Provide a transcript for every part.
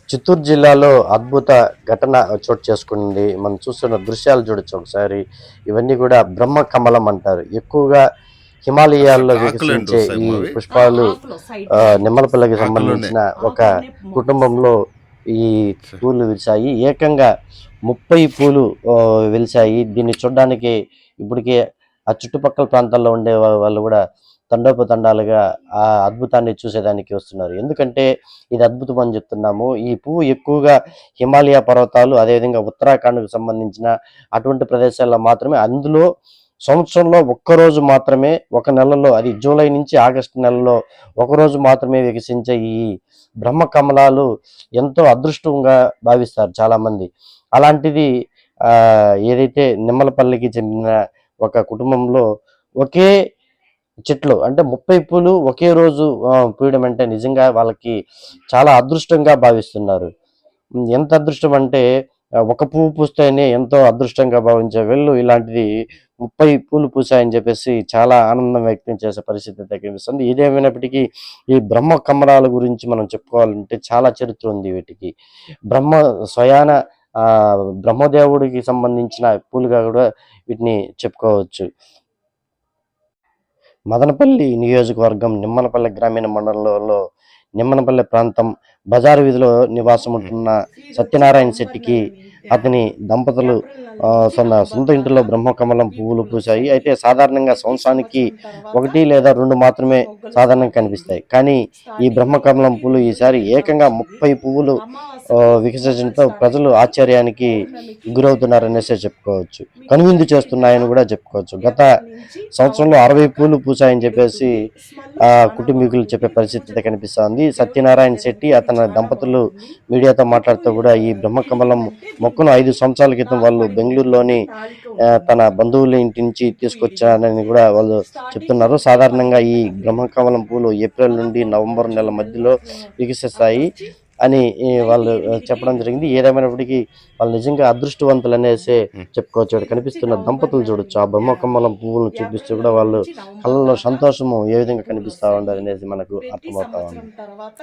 చిత్తూరు జిల్లాలో అద్భుత ఘటన చోటు చేసుకుంది. మనం చూస్తున్న దృశ్యాలు చూడొచ్చు ఒకసారి. ఇవన్నీ కూడా బ్రహ్మ కమలం అంటారు. ఎక్కువగా హిమాలయాల్లో వికసించే ఈ పుష్పాలు నిమ్మలపల్లికి సంబంధించిన ఒక కుటుంబంలో ఈ పూలు విరిశాయి. ఏకంగా 30 పూలు వెలిశాయి. దీన్ని చూడడానికి ఇప్పటికే ఆ చుట్టుపక్కల ప్రాంతాల్లో ఉండే వాళ్ళు కూడా తండోపతండాలుగా ఆ అద్భుతాన్ని చూసేదానికి వస్తున్నారు. ఎందుకంటే ఇది అద్భుతం అని చెప్తున్నాము. ఈ పువ్వు ఎక్కువగా హిమాలయ పర్వతాలు, అదేవిధంగా ఉత్తరాఖండ్కు సంబంధించిన అటువంటి ప్రదేశాల్లో మాత్రమే, అందులో సంవత్సరంలో ఒక్కరోజు మాత్రమే, ఒక నెలలో, అది జూలై నుంచి ఆగస్టు నెలలో ఒకరోజు మాత్రమే వికసించే ఈ బ్రహ్మ కమలాలు ఎంతో అదృష్టంగా భావిస్తారు చాలామంది. అలాంటిది ఏదైతే నిమ్మలపల్లికి చెందిన ఒక కుటుంబంలో ఒకే చెట్లు అంటే 30 పూలు ఒకే రోజు పూయడం అంటే నిజంగా వాళ్ళకి చాలా అదృష్టంగా భావిస్తున్నారు. ఎంత అదృష్టం అంటే ఒక పువ్వు పూస్తేనే ఎంతో అదృష్టంగా భావించే వీళ్ళు ఇలాంటిది 30 పూలు పూసాయని చెప్పేసి చాలా ఆనందం వ్యక్తం చేసే పరిస్థితి అయితే కనిపిస్తుంది. ఏదేమైనప్పటికీ ఈ బ్రహ్మ కమలాల గురించి మనం చెప్పుకోవాలంటే చాలా చరిత్ర ఉంది వీటికి. బ్రహ్మ స్వయాన బ్రహ్మదేవుడికి సంబంధించిన పూలుగా కూడా వీటిని చెప్పుకోవచ్చు. మదనపల్లి నియోజకవర్గం నిమ్మనపల్లి గ్రామీణ మండలంలో నిమ్మనపల్లి ప్రాంతం బజారు వీధిలో నివాసం ఉంటున్న సత్యనారాయణ శెట్టికి అతని దంపతులు సొంత ఇంటిలో బ్రహ్మకమలం పువ్వులు పూసాయి. అయితే సాధారణంగా సంవత్సరానికి 1 లేదా 2 మాత్రమే సాధారణంగా కనిపిస్తాయి. కానీ ఈ బ్రహ్మకమలం పువ్వులు ఈసారి ఏకంగా 30 పువ్వులు వికసించడంతో ప్రజలు ఆశ్చర్యానికి గురవుతున్నారనేసే చెప్పుకోవచ్చు. కనువిందు చేస్తున్నాయని కూడా చెప్పుకోవచ్చు. గత సంవత్సరంలో 60 పూలు పూసాయని చెప్పేసి కుటుంబీకులు చెప్పే పరిస్థితి కనిపిస్తోంది. సత్యనారాయణ శెట్టి అతని దంపతులు మీడియాతో మాట్లాడుతూ కూడా ఈ బ్రహ్మకమలం మొక్కను 5 సంవత్సరాల క్రితం వాళ్ళు బెంగళూరులోని తన బంధువుల ఇంటి నుంచి తీసుకొచ్చారని కూడా వాళ్ళు చెప్తున్నారు. సాధారణంగా ఈ బ్రహ్మకమలం పూలు ఏప్రిల్ నుండి నవంబర్ నెల మధ్యలో వికసిస్తాయి అని వాళ్ళు చెప్పడం జరిగింది. ఏదేమైనప్పటికీ వాళ్ళు నిజంగా అదృష్టవంతులు అనేసి చెప్పుకోవచ్చు. ఇక్కడ కనిపిస్తున్న దంపతులు చూడొచ్చు, ఆ బ్రహ్మకమలం పువ్వులను చూపిస్తూ కూడా వాళ్ళు కళ్ళలో సంతోషము ఏ విధంగా కనిపిస్తా ఉండదు అనేది మనకు అర్థమవుతా ఉంది. తర్వాత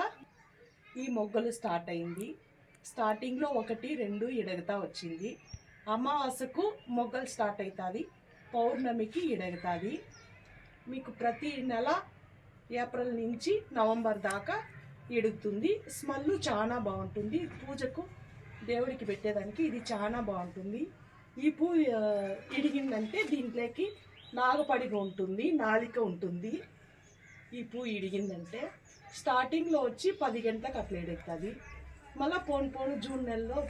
ఈ మొగ్గలు స్టార్ట్ అయింది. స్టార్టింగ్లో 1, 2 ఇడగతా వచ్చింది. అమావాస్యకు మొగ్గలు స్టార్ట్ అవుతుంది, పౌర్ణమికి ఇడగుతుంది. మీకు ప్రతి నెల ఏప్రిల్ నుంచి నవంబర్ దాకా ఎడుగుతుంది. స్మెల్ చాలా బాగుంటుంది. పూజకు దేవుడికి పెట్టేదానికి ఇది చాలా బాగుంటుంది. ఈ పువ్వు ఇడిగిందంటే దీంట్లోకి నాగపడిగ ఉంటుంది, నాలిక ఉంటుంది. ఈ పువ్వు ఇడిగిందంటే స్టార్టింగ్లో వచ్చి 10 గంటలకు అట్లా ఎడుగుతుంది. మళ్ళీ పోను జూన్ నెలలో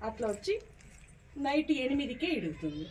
అట్లా వచ్చి నైట్ 8కే ఎడుగుతుంది.